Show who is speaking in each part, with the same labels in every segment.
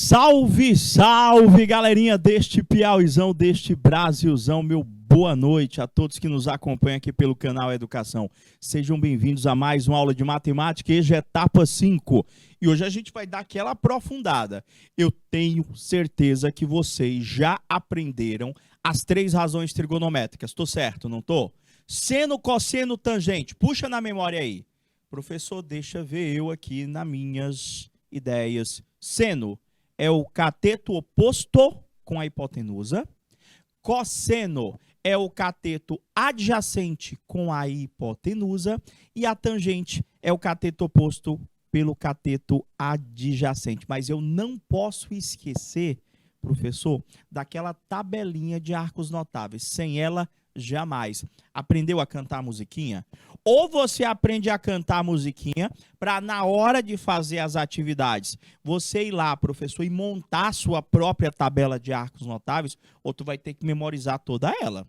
Speaker 1: Salve, salve, galerinha deste Piauizão, deste Brasilzão. Meu boa noite a todos que nos acompanham aqui pelo canal Educação. Sejam bem-vindos a mais uma aula de matemática, hoje é etapa 5. E hoje a gente vai dar aquela aprofundada. Eu tenho certeza que vocês já aprenderam as 3 razões trigonométricas. Tô certo, não tô? Seno, cosseno, tangente. Puxa na memória aí. Professor, deixa ver eu aqui nas minhas ideias. Seno é o cateto oposto com a hipotenusa. Cosseno é o cateto adjacente com a hipotenusa. E a tangente é o cateto oposto pelo cateto adjacente. Mas eu não posso esquecer, professor, daquela tabelinha de arcos notáveis. Sem ela, jamais. Aprendeu a cantar musiquinha? Ou você aprende a cantar musiquinha para, na hora de fazer as atividades, você ir lá, professor, e montar a sua própria tabela de arcos notáveis, ou tu vai ter que memorizar toda ela.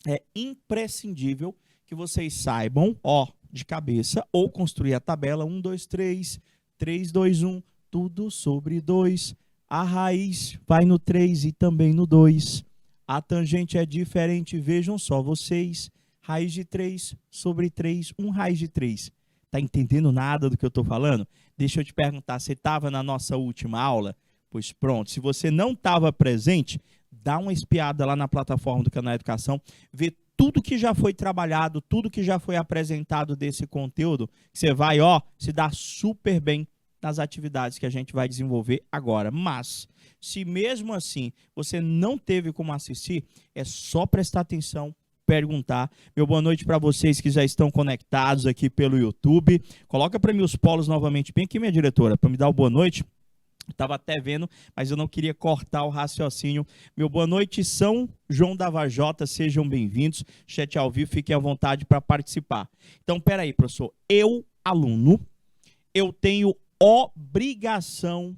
Speaker 1: É imprescindível que vocês saibam, ó, de cabeça, ou construir a tabela 1, 2, 3, 3, 2, 1, tudo sobre 2. A raiz vai no 3 e também no 2. A tangente é diferente, vejam só vocês. Raiz de 3 sobre 3, 1 raiz de 3. Tá entendendo nada do que eu estou falando? Deixa eu te perguntar, você estava na nossa última aula? Pois pronto, se você não estava presente, dá uma espiada lá na plataforma do canal Educação, vê tudo que já foi trabalhado, tudo que já foi apresentado desse conteúdo, você vai, ó, se dar super bem nas atividades que a gente vai desenvolver agora. Mas, se mesmo assim você não teve como assistir, é só prestar atenção, perguntar. Meu boa noite para vocês que já estão conectados aqui pelo YouTube. Coloca para mim os polos novamente bem aqui, minha diretora, para me dar o boa noite. Estava até vendo, mas eu não queria cortar o raciocínio. Meu boa noite, São João da Vajota, sejam bem-vindos. Chat ao vivo, fiquem à vontade para participar. Então, peraí, professor. Eu, aluno, eu tenho obrigação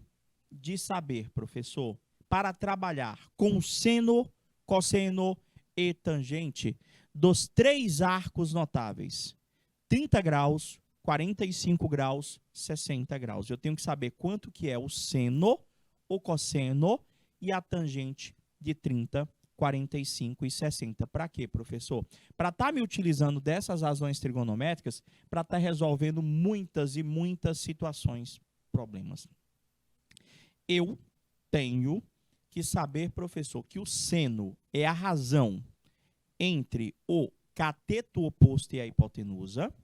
Speaker 1: de saber, professor, para trabalhar com seno, cosseno e tangente dos 3 arcos notáveis, 30 graus, 45 graus, 60 graus. Eu tenho que saber quanto que é o seno, o cosseno e a tangente de 30, 45 e 60. Para quê, professor? Para estar me utilizando dessas razões trigonométricas, para estar resolvendo muitas e muitas situações, problemas. Eu tenho que saber, professor, que o seno é a razão entre o cateto oposto e a hipotenusa.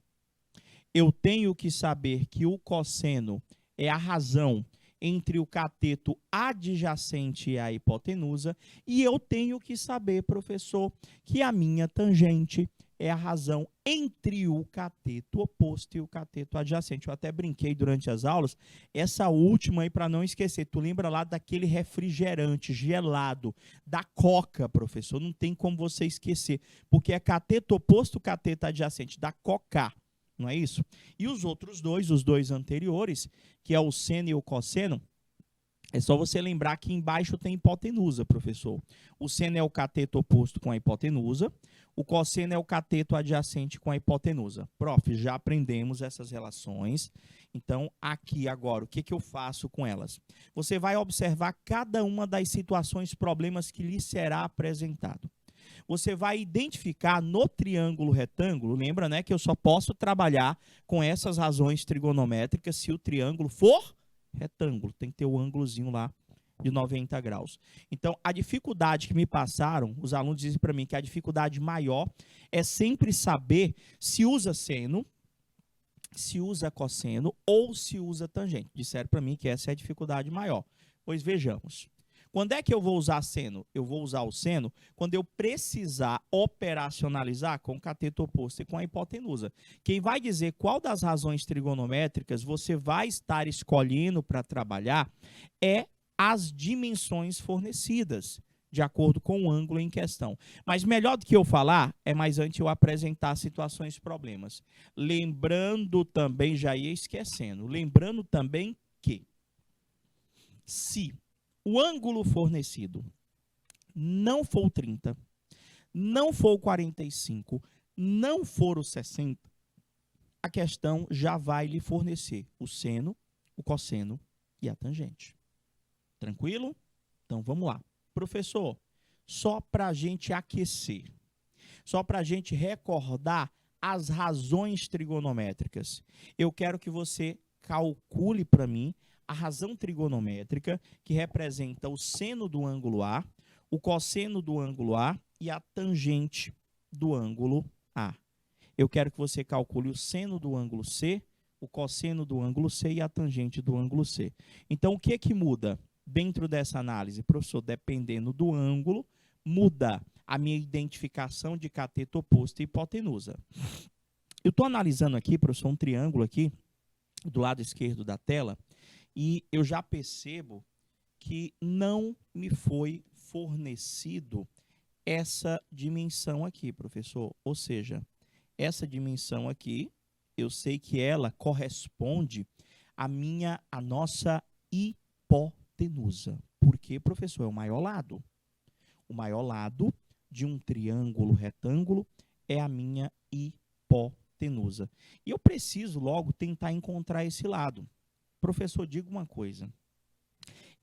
Speaker 1: Eu tenho que saber que o cosseno é a razão entre o cateto adjacente e a hipotenusa. E eu tenho que saber, professor, que a minha tangente é a razão entre o cateto oposto e o cateto adjacente. Eu até brinquei durante as aulas, essa última aí para não esquecer. Tu lembra lá daquele refrigerante gelado, da Coca, professor? Não tem como você esquecer, porque é cateto oposto, cateto adjacente, da Coca. Não é isso? E os outros dois, os 2 anteriores, que é o seno e o cosseno, é só você lembrar que embaixo tem hipotenusa, professor. O seno é o cateto oposto com a hipotenusa, o cosseno é o cateto adjacente com a hipotenusa. Prof, já aprendemos essas relações. Então, aqui agora, o que eu faço com elas? Você vai observar cada uma das situações, problemas que lhe será apresentado. Você vai identificar no triângulo retângulo, lembra, né, que eu só posso trabalhar com essas razões trigonométricas se o triângulo for retângulo, tem que ter o ângulozinho lá de 90 graus. Então, a dificuldade que me passaram, os alunos dizem para mim que a dificuldade maior é sempre saber se usa seno, se usa cosseno ou se usa tangente. Disseram para mim que essa é a dificuldade maior. Pois vejamos. Quando é que eu vou usar seno? Eu vou usar o seno quando eu precisar operacionalizar com o cateto oposto e com a hipotenusa. Quem vai dizer qual das razões trigonométricas você vai estar escolhendo para trabalhar é as dimensões fornecidas, de acordo com o ângulo em questão. Mas melhor do que eu falar, é mais antes eu apresentar situações e problemas. Lembrando também, já ia esquecendo, lembrando também que se o ângulo fornecido não for o 30, não for o 45, não for o 60, a questão já vai lhe fornecer o seno, o cosseno e a tangente. Tranquilo? Então, vamos lá. Professor, só para a gente aquecer, só para a gente recordar as razões trigonométricas, eu quero que você calcule para mim a razão trigonométrica que representa o seno do ângulo A, o cosseno do ângulo A e a tangente do ângulo A. Eu quero que você calcule o seno do ângulo C, o cosseno do ângulo C e a tangente do ângulo C. Então, o que que muda dentro dessa análise? Professor, dependendo do ângulo, muda a minha identificação de cateto oposto e hipotenusa. Eu estou analisando aqui, professor, um triângulo aqui, do lado esquerdo da tela, e eu já percebo que não me foi fornecido essa dimensão aqui, professor. Ou seja, essa dimensão aqui, eu sei que ela corresponde à nossa hipotenusa. Por quê, professor? É o maior lado. O maior lado de um triângulo retângulo é a minha hipotenusa. E eu preciso logo tentar encontrar esse lado. Professor, diga uma coisa.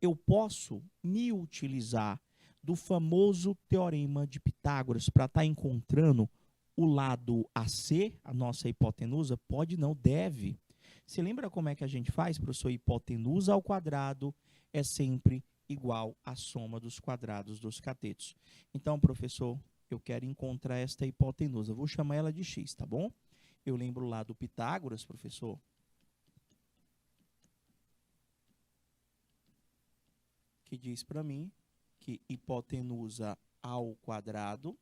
Speaker 1: Eu posso me utilizar do famoso teorema de Pitágoras para estar encontrando o lado AC, a nossa hipotenusa? Pode não, deve. Você lembra como é que a gente faz, professor? Hipotenusa ao quadrado é sempre igual à soma dos quadrados dos catetos. Então, professor, eu quero encontrar esta hipotenusa. Vou chamar ela de x, tá bom? Eu lembro lá do Pitágoras, professor, que diz para mim que hipotenusa ao quadrado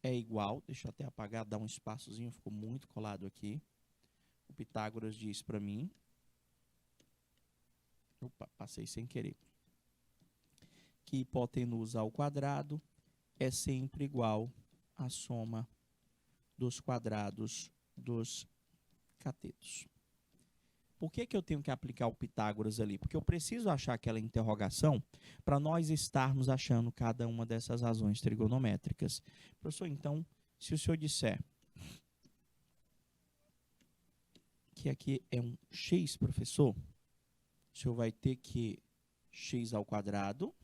Speaker 1: é igual, deixa eu até apagar, dar um espaçozinho, ficou muito colado aqui. O Pitágoras diz para mim, opa, passei sem querer, que hipotenusa ao quadrado é sempre igual à soma dos quadrados dos catetos. Por que que eu tenho que aplicar o Pitágoras ali? Porque eu preciso achar aquela interrogação para nós estarmos achando cada uma dessas razões trigonométricas. Professor, então, se o senhor disser que aqui é um x, professor, o senhor vai ter que x ao quadrado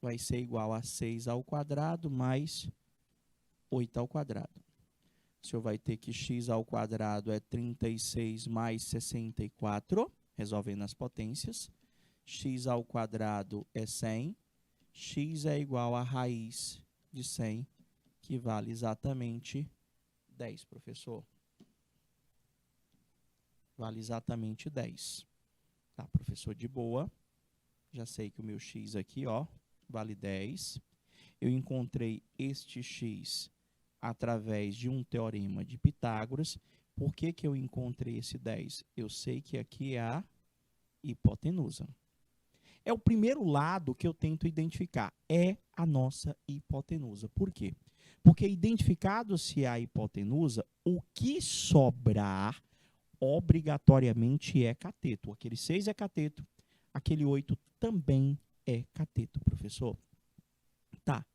Speaker 1: vai ser igual a 6 ao quadrado mais 8 ao quadrado. O senhor vai ter que x ao quadrado é 36 mais 64, resolvendo as potências. X ao quadrado é 100. X é igual a raiz de 100, que vale exatamente 10, professor. Vale exatamente 10. Tá, professor, de boa. Já sei que o meu x aqui, ó, vale 10. Eu encontrei este x através de um teorema de Pitágoras. Por que que eu encontrei esse 10? Eu sei que aqui é a hipotenusa. É o primeiro lado que eu tento identificar, é a nossa hipotenusa. Por quê? Porque identificado se a hipotenusa, o que sobrar obrigatoriamente é cateto. Aquele 6 é cateto, aquele 8 também é cateto, professor. Tá.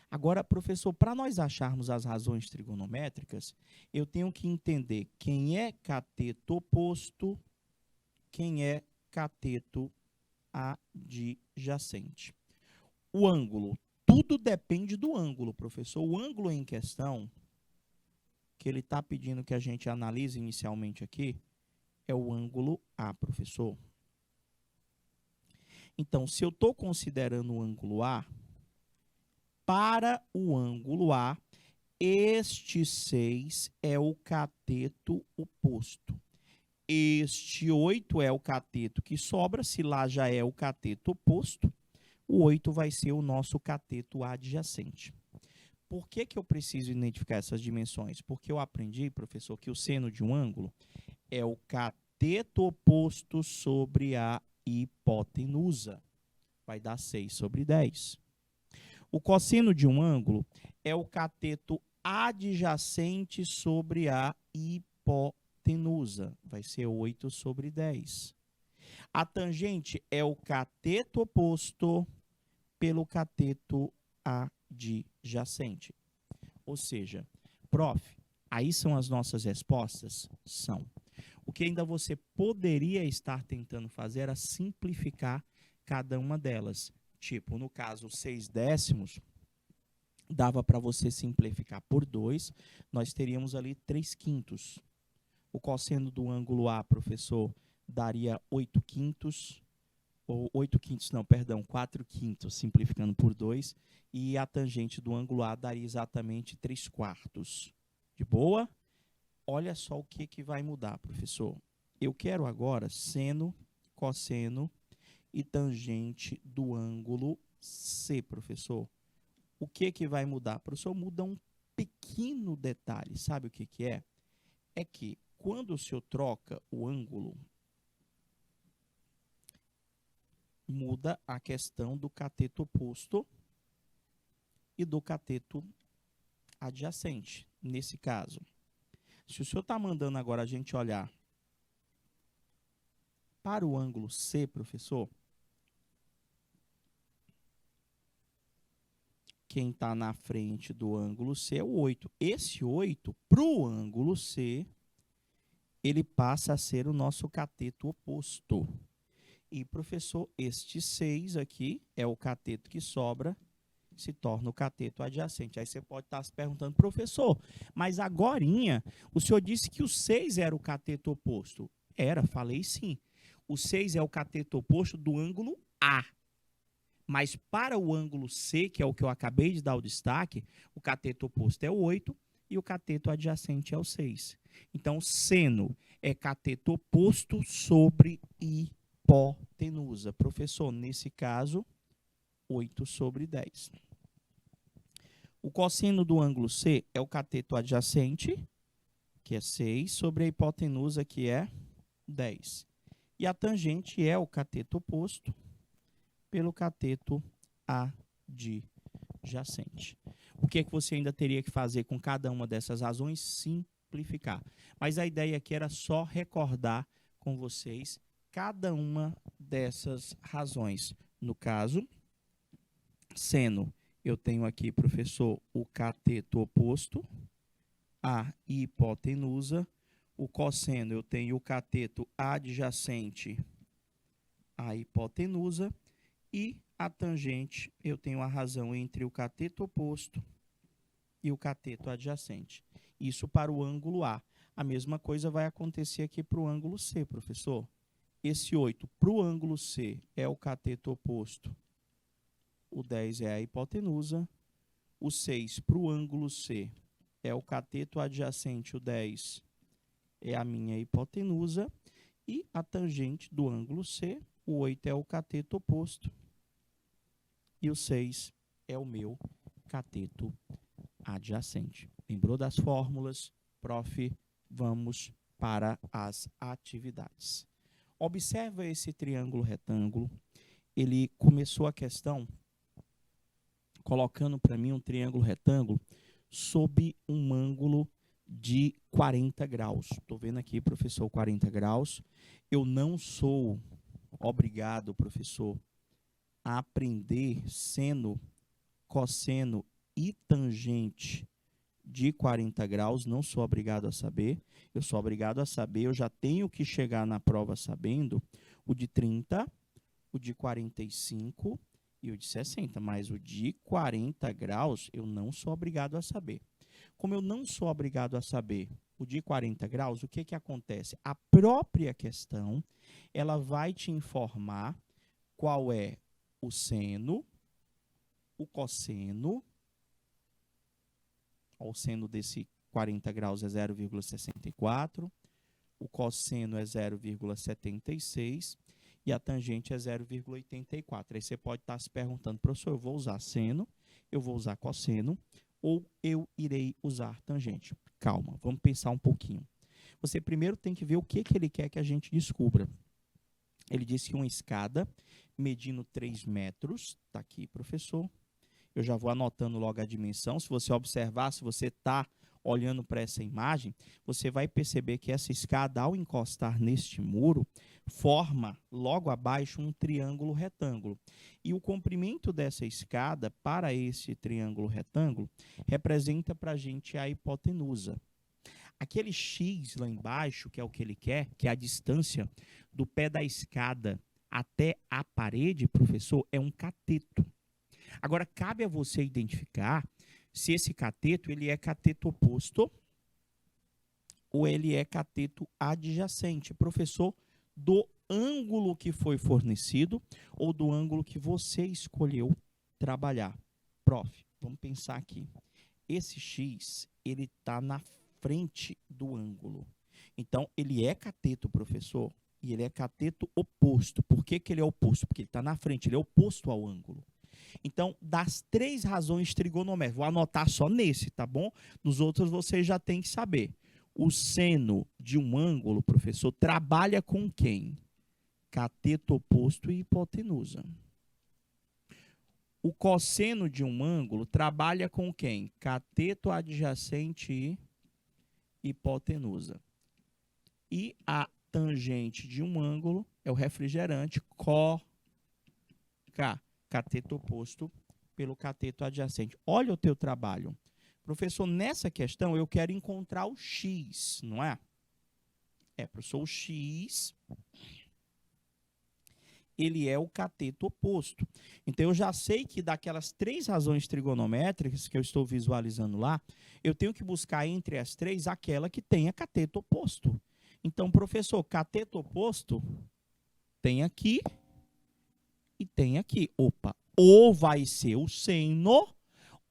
Speaker 1: Agora, professor, para nós acharmos as razões trigonométricas, eu tenho que entender quem é cateto oposto, quem é cateto adjacente. O ângulo, tudo depende do ângulo, professor. O ângulo em questão, que ele está pedindo que a gente analise inicialmente aqui, é o ângulo A, professor. Então, se eu estou considerando o ângulo A, para o ângulo A, este 6 é o cateto oposto. Este 8 é o cateto que sobra, se lá já é o cateto oposto, o 8 vai ser o nosso cateto adjacente. Por que que eu preciso identificar essas dimensões? Porque eu aprendi, professor, que o seno de um ângulo é o cateto oposto sobre a hipotenusa. Vai dar 6 sobre 10. O cosseno de um ângulo é o cateto adjacente sobre a hipotenusa. Vai ser 8 sobre 10. A tangente é o cateto oposto pelo cateto adjacente. Ou seja, prof, aí são as nossas respostas? São. O que ainda você poderia estar tentando fazer era simplificar cada uma delas. Tipo, no caso, 6 décimos, dava para você simplificar por 2, nós teríamos ali 3 quintos. O cosseno do ângulo A, professor, daria 8 quintos, ou 8 quintos não, perdão, 4 quintos, simplificando por 2, e a tangente do ângulo A daria exatamente 3 quartos. De boa? Olha só o que vai mudar, professor. Eu quero agora seno, cosseno e tangente do ângulo C, professor. O que vai mudar? Professor, muda um pequeno detalhe. Sabe o que é? É que quando o senhor troca o ângulo, muda a questão do cateto oposto e do cateto adjacente, nesse caso. Se o senhor está mandando agora a gente olhar para o ângulo C, professor, quem está na frente do ângulo C é o 8. Esse 8, para o ângulo C, ele passa a ser o nosso cateto oposto. E, professor, este 6 aqui é o cateto que sobra, se torna o cateto adjacente. Aí você pode estar se perguntando, professor, mas agorinha o senhor disse que o 6 era o cateto oposto. Era, falei sim. O 6 é o cateto oposto do ângulo A. Mas para o ângulo C, que é o que eu acabei de dar o destaque, o cateto oposto é o 8 e o cateto adjacente é o 6. Então, seno é cateto oposto sobre hipotenusa. Professor, nesse caso, 8 sobre 10. O cosseno do ângulo C é o cateto adjacente, que é 6, sobre a hipotenusa, que é 10. E a tangente é o cateto oposto pelo cateto adjacente. O que é que você ainda teria que fazer com cada uma dessas razões? Simplificar. Mas a ideia aqui era só recordar com vocês cada uma dessas razões. No caso, seno, eu tenho aqui, professor, o cateto oposto, a hipotenusa. O cosseno, eu tenho o cateto adjacente à hipotenusa. E a tangente, eu tenho a razão entre o cateto oposto e o cateto adjacente. Isso para o ângulo A. A mesma coisa vai acontecer aqui para o ângulo C, professor. Esse 8 para o ângulo C é o cateto oposto. O 10 é a hipotenusa. O 6 para o ângulo C é o cateto adjacente. O 10 é a minha hipotenusa. E a tangente do ângulo C, o 8 é o cateto oposto. E o 6 é o meu cateto adjacente. Lembrou das fórmulas? Prof, vamos para as atividades. Observa esse triângulo retângulo. Ele começou a questão colocando para mim um triângulo retângulo sob um ângulo de 40 graus. Estou vendo aqui, professor, 40 graus. Eu não sou obrigado, professor, a aprender seno, cosseno e tangente de 40 graus, não sou obrigado a saber. Eu sou obrigado a saber, eu já tenho que chegar na prova sabendo o de 30, o de 45 e o de 60, mas o de 40 graus eu não sou obrigado a saber. Como eu não sou obrigado a saber o de 40 graus, o que acontece? A própria questão, ela vai te informar qual é o seno, o cosseno. O seno desse 40 graus é 0,64, o cosseno é 0,76 e a tangente é 0,84. Aí você pode estar se perguntando, professor, eu vou usar seno, eu vou usar cosseno ou eu irei usar tangente? Calma, vamos pensar um pouquinho. Você primeiro tem que ver o que ele quer que a gente descubra. Ele disse que uma escada medindo 3 metros, está aqui, professor. Eu já vou anotando logo a dimensão. Se você observar, se você está olhando para essa imagem, você vai perceber que essa escada, ao encostar neste muro, forma logo abaixo um triângulo retângulo. E o comprimento dessa escada para esse triângulo retângulo representa para a gente a hipotenusa. aquele X lá embaixo, que é o que ele quer, que é a distância do pé da escada até a parede, professor, é um cateto. Agora, cabe a você identificar se esse cateto ele é cateto oposto ou ele é cateto adjacente, professor, do ângulo que foi fornecido ou do ângulo que você escolheu trabalhar. Prof, vamos pensar aqui. Esse X, ele está na frente do ângulo. Então, ele é cateto, professor, e ele é cateto oposto. Por que que ele é oposto? Porque ele está na frente, ele é oposto ao ângulo. Então, das 3 razões trigonométricas, vou anotar só nesse, tá bom? Nos outros você já tem que saber. O seno de um ângulo, professor, trabalha com quem? Cateto oposto e hipotenusa. O cosseno de um ângulo trabalha com quem? Cateto adjacente e hipotenusa. E a tangente de um ângulo é o refrigerante cateto oposto pelo cateto adjacente. Olha o teu trabalho. Professor, nessa questão eu quero encontrar o X, não é? Professor, o X, ele é o cateto oposto. Então, eu já sei que daquelas 3 razões trigonométricas que eu estou visualizando lá, eu tenho que buscar entre as 3 aquela que tenha cateto oposto. Então, professor, cateto oposto tem aqui e tem aqui. Opa, ou vai ser o seno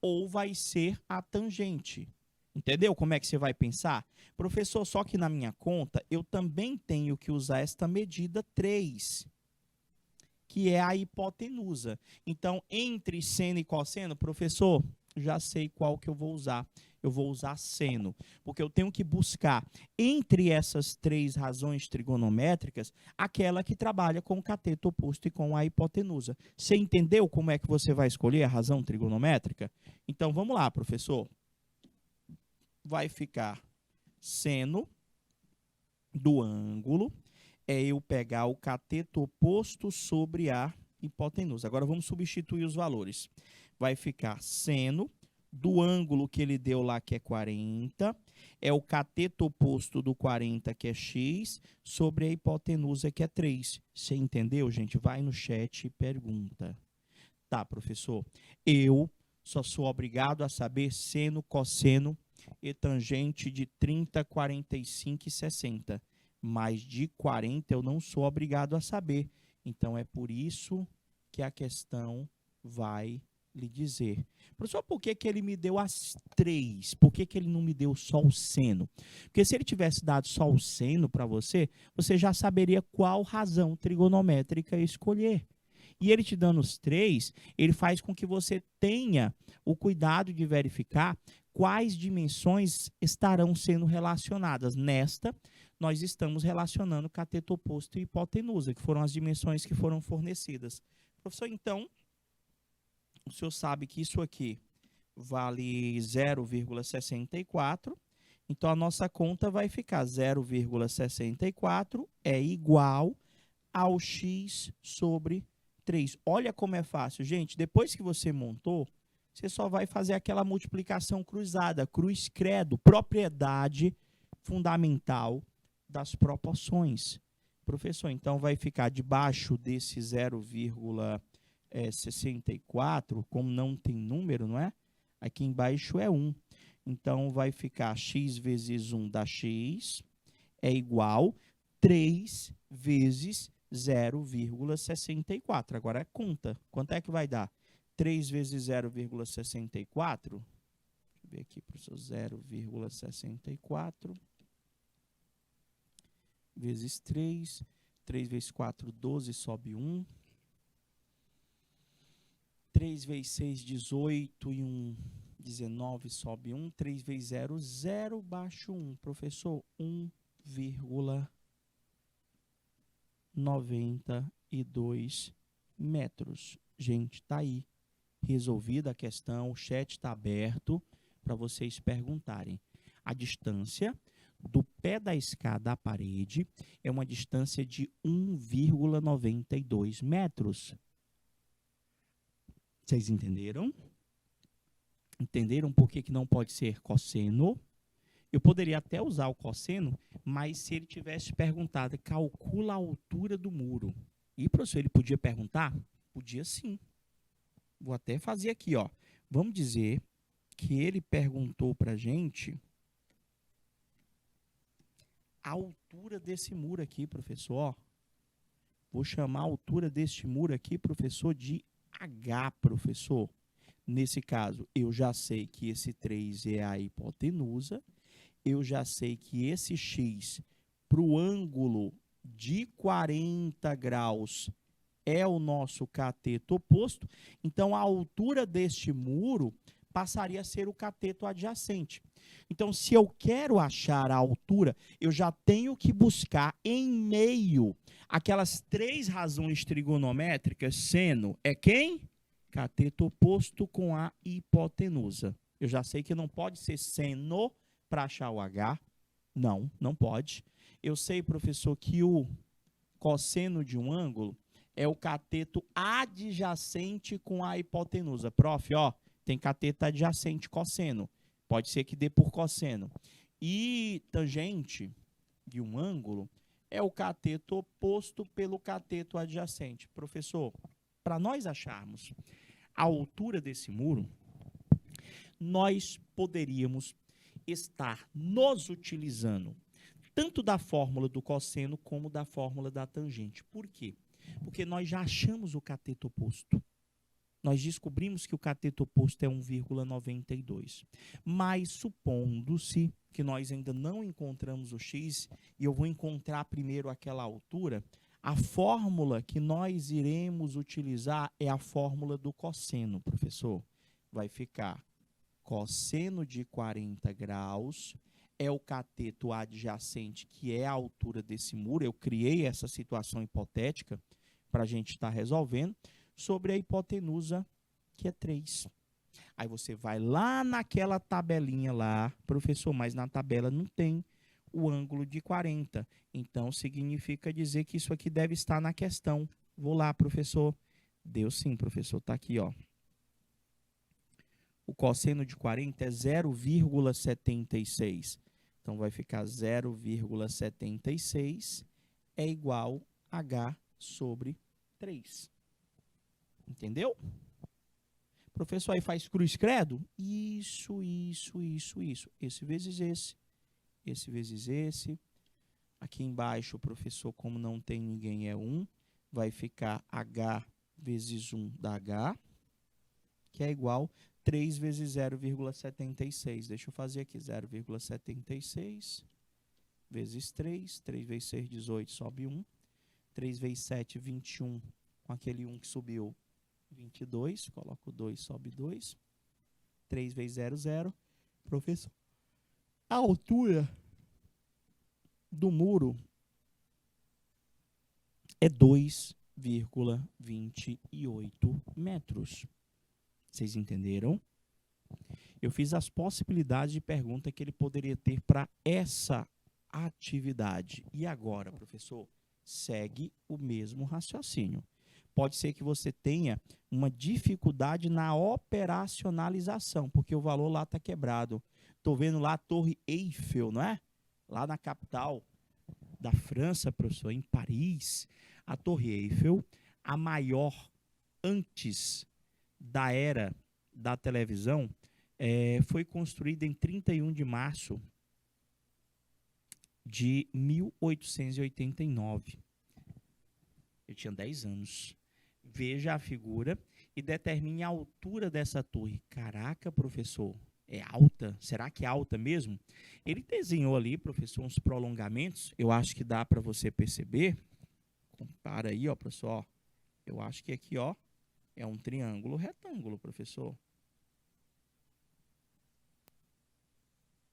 Speaker 1: ou vai ser a tangente. Entendeu como é que você vai pensar? Professor, só que na minha conta eu também tenho que usar esta medida 3, que é a hipotenusa. Então, entre seno e cosseno, professor, já sei qual que eu vou usar. Eu vou usar seno, porque eu tenho que buscar, entre essas 3 razões trigonométricas, aquela que trabalha com o cateto oposto e com a hipotenusa. Você entendeu como é que você vai escolher a razão trigonométrica? Então, vamos lá, professor. Vai ficar seno do ângulo, é eu pegar o cateto oposto sobre a hipotenusa. Agora, vamos substituir os valores. Vai ficar seno do ângulo que ele deu lá, que é 40, é o cateto oposto do 40, que é x, sobre a hipotenusa, que é 3. Você entendeu, gente? Vai no chat e pergunta. Tá, professor. Eu só sou obrigado a saber seno, cosseno e tangente de 30, 45 e 60. Mas de 40 eu não sou obrigado a saber. Então, é por isso que a questão vai lhe dizer. Professor, por que que ele me deu as 3? Por que que ele não me deu só o seno? Porque se ele tivesse dado só o seno para você, você já saberia qual razão trigonométrica escolher. E ele te dando os 3, ele faz com que você tenha o cuidado de verificar quais dimensões estarão sendo relacionadas. Nesta, nós estamos relacionando cateto oposto e hipotenusa, que foram as dimensões que foram fornecidas. Professor, então, o senhor sabe que isso aqui vale 0,64. Então, a nossa conta vai ficar 0,64 é igual ao x sobre 3. Olha como é fácil, gente. Depois que você montou, você só vai fazer aquela multiplicação cruzada, cruz credo, propriedade fundamental das proporções. Professor, então vai ficar debaixo desse 0,64, como não tem número, não é? Aqui embaixo é 1. Então, vai ficar x vezes 1 dá x, é igual 3 vezes 0,64. Agora é conta. Quanto é que vai dar? 3 vezes 0,64. Deixa eu ver aqui, professor. 0,64 vezes 3. 3 vezes 4, 12, sobe 1. 3 vezes 6, 18 e 1, 19, sobe 1. 3 vezes 0, 0, baixo 1. Professor, 1,92 metros. Gente, tá aí. Resolvida a questão, o chat está aberto para vocês perguntarem. A distância do pé da escada à parede é uma distância de 1,92 metros. Vocês entenderam? Entenderam por que que não pode ser cosseno? Eu poderia até usar o cosseno, mas se ele tivesse perguntado, calcula a altura do muro. E, professor, ele podia perguntar? Podia sim. Vou até fazer aqui, ó. Vamos dizer que ele perguntou para a gente a altura desse muro aqui, professor. Ó, vou chamar a altura deste muro aqui, professor, de H, professor. Nesse caso, eu já sei que esse 3 é a hipotenusa. Eu já sei que esse x para o ângulo de 40 graus é o nosso cateto oposto. Então, a altura deste muro passaria a ser o cateto adjacente. Então, se eu quero achar a altura, eu já tenho que buscar em meio aquelas 3 razões trigonométricas. Seno é quem? Cateto oposto com a hipotenusa. Eu já sei que não pode ser seno para achar o H. Não, não pode. Eu sei, professor, que o cosseno de um ângulo é o cateto adjacente com a hipotenusa. Prof, ó, tem cateto adjacente cosseno. Pode ser que dê por cosseno. E tangente de um ângulo é o cateto oposto pelo cateto adjacente. Professor, para nós acharmos a altura desse muro, nós poderíamos estar nos utilizando tanto da fórmula do cosseno como da fórmula da tangente. Por quê? Porque nós já achamos o cateto oposto. Nós descobrimos que o cateto oposto é 1,92. Mas supondo-se que nós ainda não encontramos o x, e eu vou encontrar primeiro aquela altura, a fórmula que nós iremos utilizar é a fórmula do cosseno, professor. Vai ficar cosseno de 40 graus é o cateto adjacente, que é a altura desse muro. Eu criei essa situação hipotética para a gente estar resolvendo, sobre a hipotenusa, que é 3. Aí você vai lá naquela tabelinha lá, professor, mas na tabela não tem o ângulo de 40. Então, significa dizer que isso aqui deve estar na questão. Vou lá, professor. Deu sim, professor. Está aqui, ó. O cosseno de 40 é 0,76. Então, vai ficar 0,76 é igual a H sobre 3. Entendeu? Professor, aí faz cruz credo? Isso. Esse vezes esse. Esse vezes esse. Aqui embaixo, professor, como não tem ninguém, é 1. Vai ficar H vezes 1 da H, que é igual 3 vezes 0,76. Deixa eu fazer aqui, 0,76 vezes 3. 3 vezes 6, 18, sobe 1. 3 vezes 7, 21. Com aquele 1 que subiu, 22. Coloco 2, sobe 2. 3 vezes 0, 0. Professor, a altura do muro é 2,28 metros. Vocês entenderam? Eu fiz as possibilidades de pergunta que ele poderia ter para essa atividade. E agora, professor, segue o mesmo raciocínio. Pode ser que você tenha uma dificuldade na operacionalização, porque o valor lá está quebrado. Estou vendo lá a Torre Eiffel, não é? Lá na capital da França, professor, em Paris. A Torre Eiffel, a maior antes da era da televisão, foi construída em 31 de março de 1889. Eu tinha 10 anos. Veja a figura e determine a altura dessa torre. Caraca, professor, é alta? Será que é alta mesmo? Ele desenhou ali, professor, uns prolongamentos. Eu acho que dá para você perceber. Compara aí, ó, professor. Ó. Eu acho que aqui, ó, é um triângulo retângulo, professor.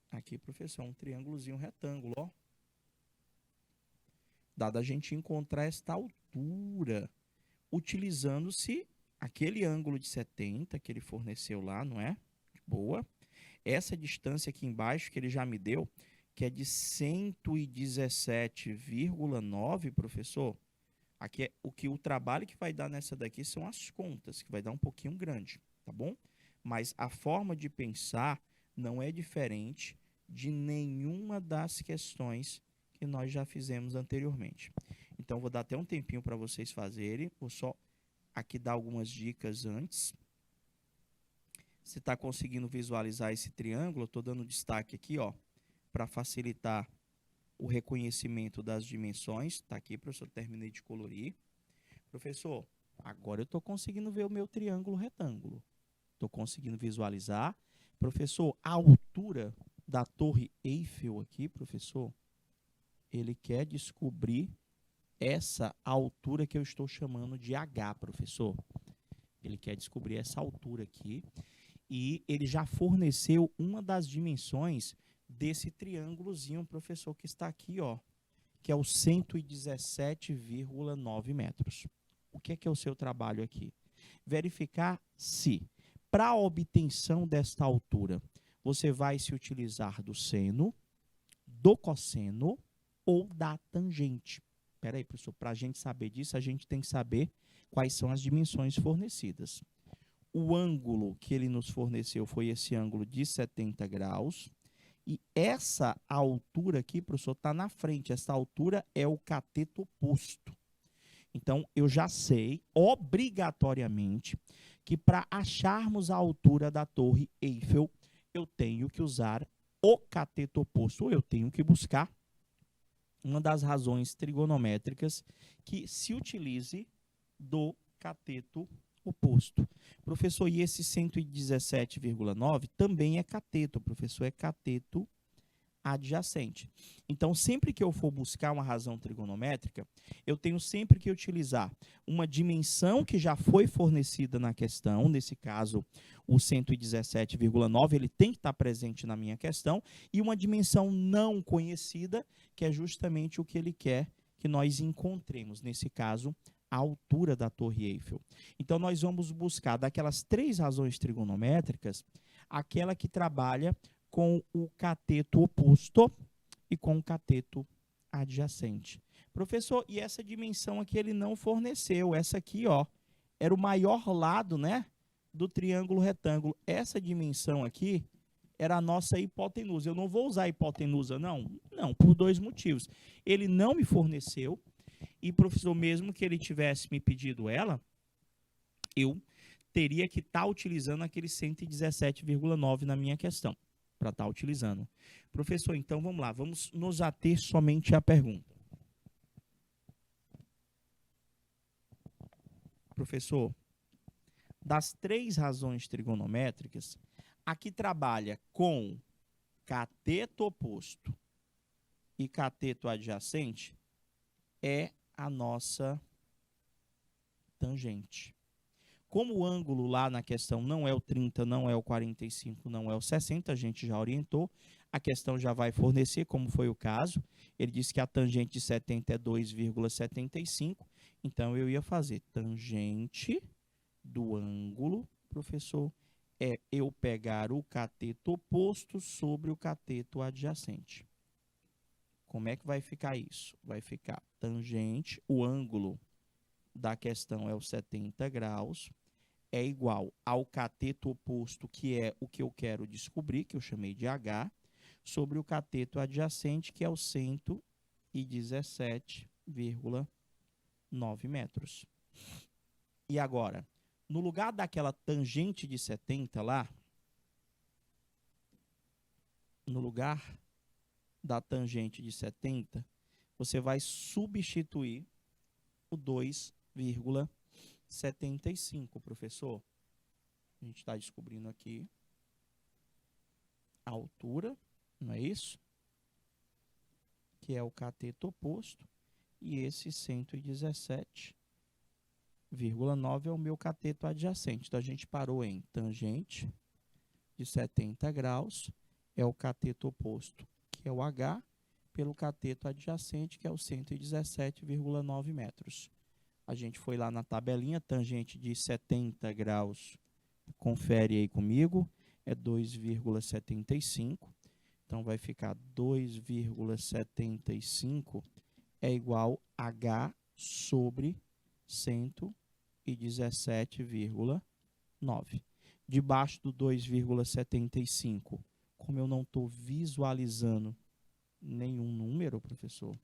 Speaker 1: Aqui, professor, um triângulozinho retângulo, ó. Dá a gente encontrar esta altura, utilizando-se aquele ângulo de 70 que ele forneceu lá, não é? Boa. Essa distância aqui embaixo que ele já me deu, que é de 117,9, professor. Aqui é o trabalho que vai dar nessa daqui são as contas, que vai dar um pouquinho grande, tá bom? Mas a forma de pensar não é diferente de nenhuma das questões que nós já fizemos anteriormente. Então, vou dar até um tempinho para vocês fazerem. Vou só aqui dar algumas dicas antes. Você está conseguindo visualizar esse triângulo? Eu estou dando destaque aqui, ó, para facilitar o reconhecimento das dimensões. Está aqui, professor, terminei de colorir. Professor, agora eu estou conseguindo ver o meu triângulo retângulo. Estou conseguindo visualizar. Professor, a altura da Torre Eiffel aqui, professor, ele quer descobrir essa altura que eu estou chamando de H, professor. Ele quer descobrir essa altura aqui. E ele já forneceu uma das dimensões desse triângulozinho, professor, que está aqui, ó, que é o 117,9 metros. O que é o seu trabalho aqui? Verificar se, para a obtenção desta altura, você vai se utilizar do seno, do cosseno ou da tangente. Espera aí, professor, para a gente saber disso, a gente tem que saber quais são as dimensões fornecidas. O ângulo que ele nos forneceu foi esse ângulo de 70 graus. E essa altura aqui, professor, está na frente. Essa altura é o cateto oposto. Então, eu já sei, obrigatoriamente, que para acharmos a altura da Torre Eiffel, eu tenho que usar o cateto oposto. Ou eu tenho que buscar uma das razões trigonométricas que se utilize do cateto oposto. Professor, e esse 117,9 também é cateto, professor, é cateto adjacente. Então, sempre que eu for buscar uma razão trigonométrica, eu tenho sempre que utilizar uma dimensão que já foi fornecida na questão, nesse caso, o 117,9, ele tem que estar presente na minha questão, e uma dimensão não conhecida, que é justamente o que ele quer que nós encontremos, nesse caso, a altura da Torre Eiffel. Então, nós vamos buscar daquelas três razões trigonométricas, aquela que trabalha com o cateto oposto e com o cateto adjacente. Professor, e essa dimensão aqui ele não forneceu. Essa aqui, ó, era o maior lado, né, do triângulo retângulo. Essa dimensão aqui era a nossa hipotenusa. Eu não vou usar a hipotenusa, não? Não, por dois motivos. Ele não me forneceu. E, professor, mesmo que ele tivesse me pedido ela, eu teria que estar utilizando aquele 117,9 na minha questão, para estar utilizando. Professor, então vamos lá, vamos nos ater somente à pergunta. Professor, das três razões trigonométricas, a que trabalha com cateto oposto e cateto adjacente é a nossa tangente. Como o ângulo lá na questão não é o 30, não é o 45, não é o 60, a gente já orientou, a questão já vai fornecer, como foi o caso. Ele disse que a tangente de 70 é 2,75, então eu ia fazer tangente do ângulo, professor, é eu pegar o cateto oposto sobre o cateto adjacente. Como é que vai ficar isso? Vai ficar tangente, o ângulo da questão é o 70 graus, é igual ao cateto oposto, que é o que eu quero descobrir, que eu chamei de H, sobre o cateto adjacente, que é o 117,9 metros. E agora, no lugar daquela tangente de 70 lá, no lugar da tangente de 70, você vai substituir o 2,75, professor. A gente está descobrindo aqui a altura, não é isso? Que é o cateto oposto. E esse 117,9 é o meu cateto adjacente. Então, a gente parou em tangente de 70 graus, é o cateto oposto, que é o H, pelo cateto adjacente, que é o 117,9 metros. A gente foi lá na tabelinha, tangente de 70 graus, confere aí comigo, é 2,75. Então, vai ficar 2,75 é igual a H sobre 117,9. Debaixo do 2,75, Como eu não estou visualizando nenhum número, professor,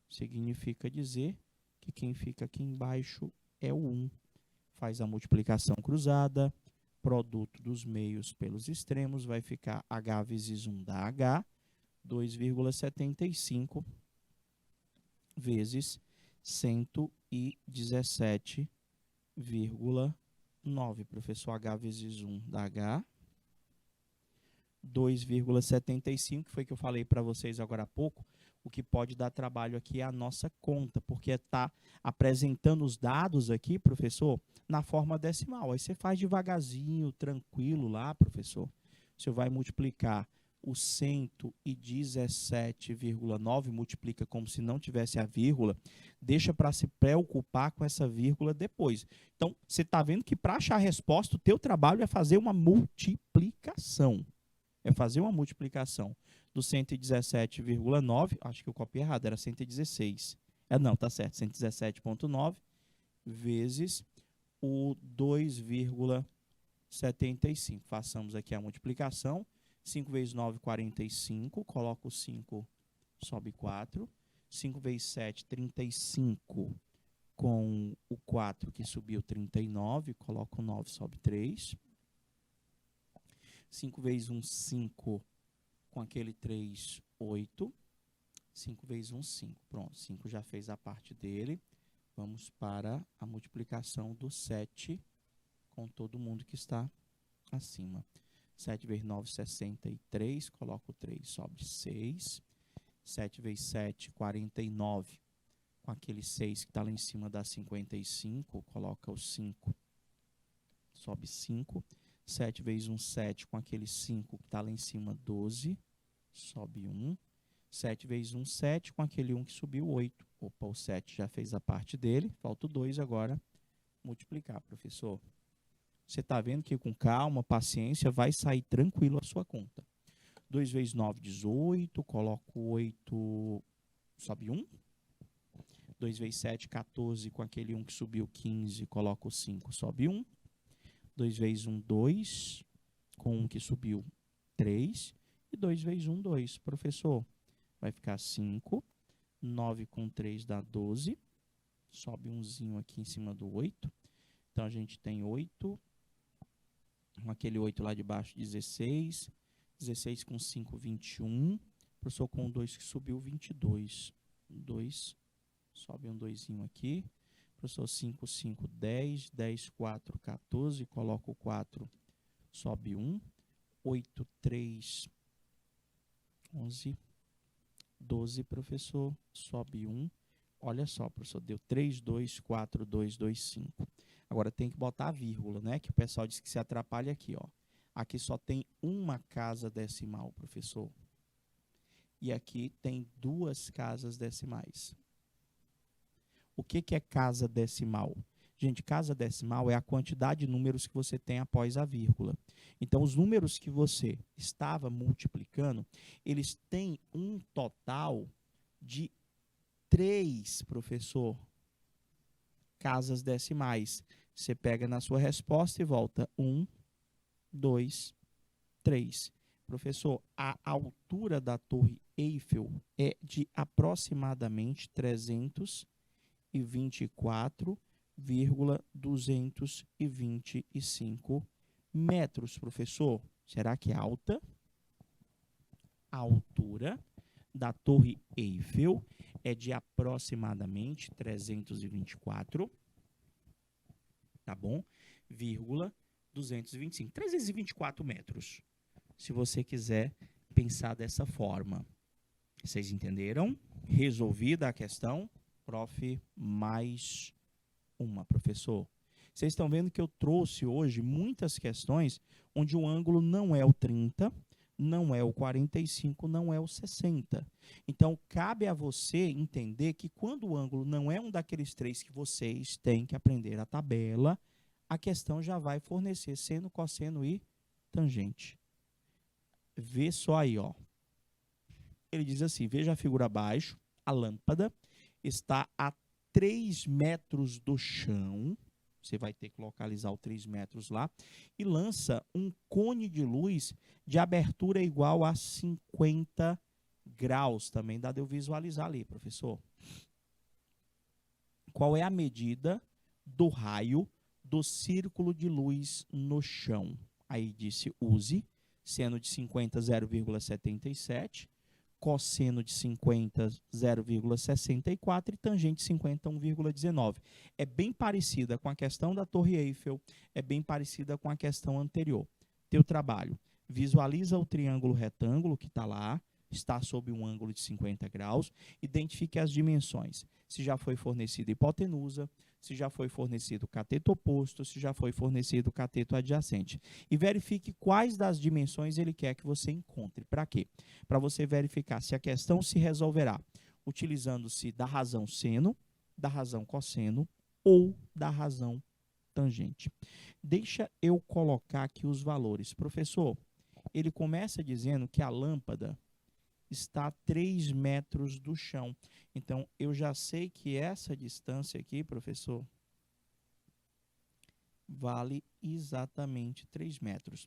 Speaker 1: significa dizer que quem fica aqui embaixo é o 1. Faz a multiplicação cruzada, produto dos meios pelos extremos, vai ficar H vezes 1 dá H, 2,75 vezes 117,9. Professor, H vezes 1 dá H. 2,75, que foi que eu falei para vocês agora há pouco. O que pode dar trabalho aqui é a nossa conta, porque está apresentando os dados aqui, professor, na forma decimal. Aí você faz devagarzinho, tranquilo lá, professor. Você vai multiplicar o 117,9, multiplica como se não tivesse a vírgula, deixa para se preocupar com essa vírgula depois. Então, você está vendo que para achar a resposta, o teu trabalho é fazer uma multiplicação. É fazer uma multiplicação do 117,9, acho que eu copiei errado, era 116. Não, tá certo, 117,9 vezes o 2,75. Façamos aqui a multiplicação. 5 vezes 9, 45. Coloco o 5, sobe 4. 5 vezes 7, 35. Com o 4 que subiu 39. Coloco o 9, sobe 3. 5 vezes 1, 5. Com aquele 3, 8. 5 vezes 1, 5. Pronto, 5 já fez a parte dele. Vamos para a multiplicação do 7 com todo mundo que está acima. 7 vezes 9, 63. Coloco 3, sobe 6. 7 vezes 7, 49. Com aquele 6 que está lá em cima dá 55. Coloca o 5, sobe 5. 7 vezes 1, 7. Com aquele 5 que está lá em cima, 12. Sobe 1. 7 vezes 1, 7. Com aquele 1 que subiu, 8. Opa, o 7 já fez a parte dele. Falta o 2 agora. Multiplicar, professor. Você está vendo que com calma, paciência, vai sair tranquilo a sua conta. 2 vezes 9, 18. Coloco 8, sobe 1. 2 vezes 7, 14. Com aquele 1 que subiu, 15. Coloco 5, sobe 1. 2 vezes 1, 2. Com 1 que subiu, 3. E 2 vezes 1, 2. Professor, vai ficar 5. 9 com 3 dá 12. Sobe umzinho aqui em cima do 8. Então, a gente tem 8. Com aquele 8 lá de baixo, 16. 16 com 5, 21. Professor, com 2 que subiu, 22. 2. Sobe um 2zinho aqui. Professor, 5, 5, 10. 10, 4, 14. Coloco o 4, sobe 1. 8, 3, 11. 12, professor, sobe 1. Olha só, professor, deu 3, 2, 4, 2, 2, 5. Agora tem que botar a vírgula, né? Que o pessoal diz que se atrapalha aqui, ó. Aqui só tem uma casa decimal, professor. E aqui tem 2 casas decimais. O que é casa decimal? Gente, casa decimal é a quantidade de números que você tem após a vírgula. Então, os números que você estava multiplicando, eles têm um total de 3, professor, casas decimais. Você pega na sua resposta e volta 1, 2, 3. Professor, a altura da Torre Eiffel é de aproximadamente 324,225 metros, professor. Será que é alta? A altura da Torre Eiffel é de aproximadamente 324, tá bom? 225. 324 metros. Se você quiser pensar dessa forma. Vocês entenderam? Resolvida a questão? Prof, mais uma, professor. Vocês estão vendo que eu trouxe hoje muitas questões onde o ângulo não é o 30, não é o 45, não é o 60. Então, cabe a você entender que quando o ângulo não é um daqueles 3 que vocês têm que aprender a tabela, a questão já vai fornecer seno, cosseno e tangente. Vê só aí, ó. Ele diz assim, veja a figura abaixo, a lâmpada está a 3 metros do chão você vai ter que localizar o 3 metros lá, e lança um cone de luz de abertura igual a 50 graus. Também dá de eu visualizar ali, professor. Qual é a medida do raio do círculo de luz no chão? Aí disse use, seno de 50, 0,77, cosseno de 50, 0,64 e tangente 50, 1,19. É bem parecida com a questão da Torre Eiffel, é bem parecida com a questão anterior. Teu trabalho, visualiza o triângulo retângulo que está lá, está sob um ângulo de 50 graus, identifique as dimensões. Se já foi fornecida hipotenusa, se já foi fornecido cateto oposto, se já foi fornecido cateto adjacente. E verifique quais das dimensões ele quer que você encontre. Para quê? Para você verificar se a questão se resolverá utilizando-se da razão seno, da razão cosseno ou da razão tangente. Deixa eu colocar aqui os valores. Professor, ele começa dizendo que a lâmpada está a 3 metros do chão. Então, eu já sei que essa distância aqui, professor, vale exatamente 3 metros.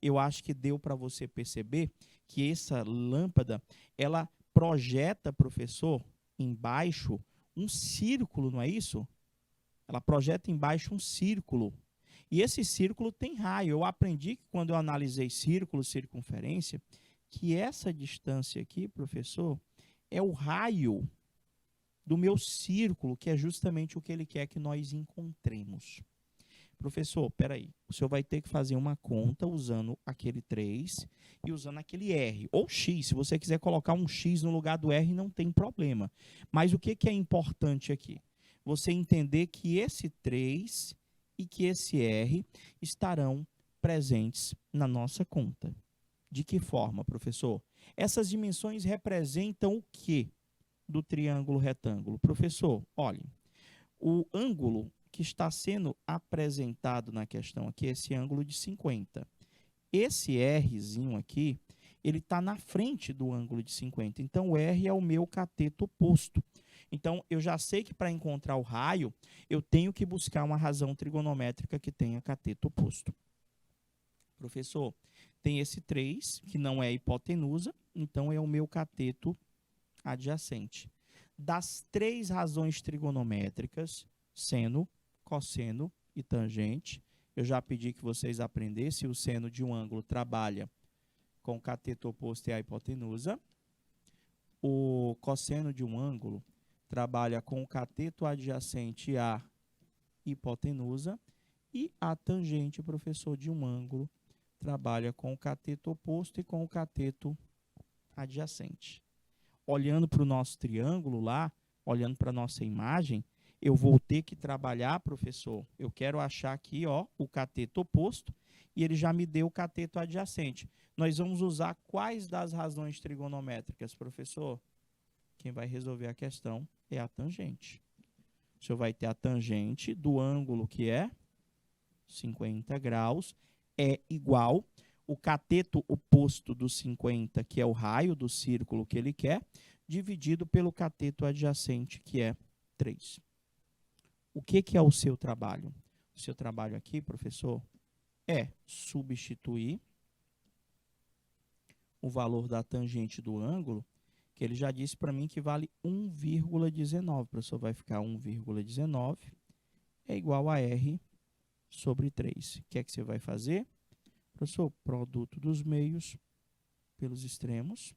Speaker 1: Eu acho que deu para você perceber que essa lâmpada, ela projeta, professor, embaixo um círculo, não é isso? Ela projeta embaixo um círculo. E esse círculo tem raio. Eu aprendi que quando eu analisei círculo, circunferência, que essa distância aqui, professor, é o raio do meu círculo, que é justamente o que ele quer que nós encontremos. Professor, peraí, o senhor vai ter que fazer uma conta usando aquele 3 e usando aquele R, ou X. Se você quiser colocar um X no lugar do R, não tem problema. Mas o que é importante aqui? Você entender que esse 3 e que esse R estarão presentes na nossa conta. De que forma, professor? Essas dimensões representam o quê do triângulo retângulo? Professor, olhe, o ângulo que está sendo apresentado na questão aqui é esse ângulo de 50. Esse Rzinho aqui, ele está na frente do ângulo de 50. Então, o R é o meu cateto oposto. Então, eu já sei que para encontrar o raio, eu tenho que buscar uma razão trigonométrica que tenha cateto oposto. Professor, tem esse 3, que não é hipotenusa, então é o meu cateto adjacente. Das 3 razões trigonométricas, seno, cosseno e tangente, eu já pedi que vocês aprendessem, o seno de um ângulo trabalha com o cateto oposto e a hipotenusa. O cosseno de um ângulo trabalha com o cateto adjacente e a hipotenusa. E a tangente, professor, de um ângulo, trabalha com o cateto oposto e com o cateto adjacente. Olhando para o nosso triângulo lá, olhando para a nossa imagem, eu vou ter que trabalhar, professor, eu quero achar aqui, ó, o cateto oposto, e ele já me deu o cateto adjacente. Nós vamos usar quais das razões trigonométricas, professor? Quem vai resolver a questão é a tangente. O senhor vai ter a tangente do ângulo que é 50 graus, é igual o cateto oposto do 50, que é o raio do círculo que ele quer, dividido pelo cateto adjacente, que é 3. O que é o seu trabalho? O seu trabalho aqui, professor, é substituir o valor da tangente do ângulo, que ele já disse para mim que vale 1,19. O professor vai ficar 1,19 é igual a R sobre 3. O que é que você vai fazer? Professor, produto dos meios pelos extremos.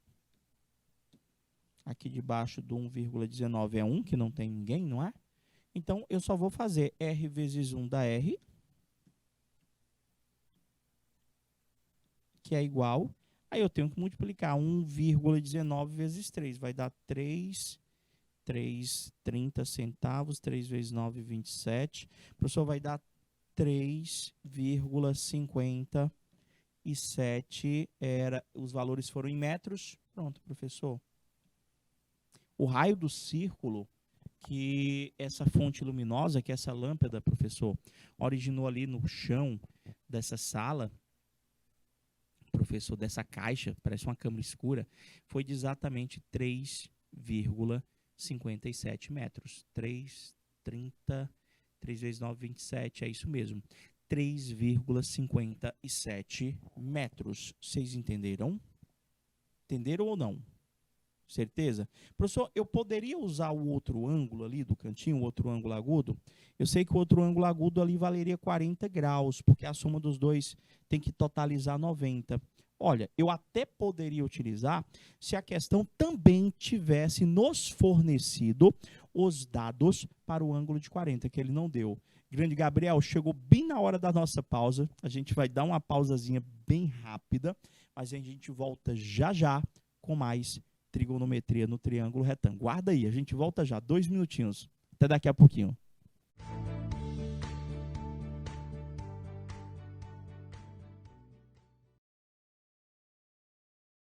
Speaker 1: Aqui debaixo do 1,19 é 1, que não tem ninguém, não é? Então, eu só vou fazer R vezes 1 da R, que é igual. Aí eu tenho que multiplicar 1,19 vezes 3. Vai dar 3,30 centavos. 3 vezes 9, 27. O professor vai dar 3,57. Os valores foram em metros. Pronto, professor. O raio do círculo que essa fonte luminosa, que essa lâmpada, professor, originou ali no chão dessa sala, professor, dessa caixa, parece uma câmara escura, foi de exatamente 3,57 metros. 3,30 3 vezes 9, 27, é isso mesmo. 3,57 metros. Vocês entenderam? Entenderam ou não? Certeza? Professor, eu poderia usar o outro ângulo ali do cantinho, o outro ângulo agudo? Eu sei que o outro ângulo agudo ali valeria 40 graus, porque a soma dos dois tem que totalizar 90. Olha, eu até poderia utilizar se a questão também tivesse nos fornecido os dados para o ângulo de 40, que ele não deu. Grande Gabriel, chegou bem na hora da nossa pausa. A gente vai dar uma pausazinha bem rápida, mas a gente volta já já com mais trigonometria no triângulo retângulo. Guarda aí, a gente volta já, 2 minutinhos. Até daqui a pouquinho.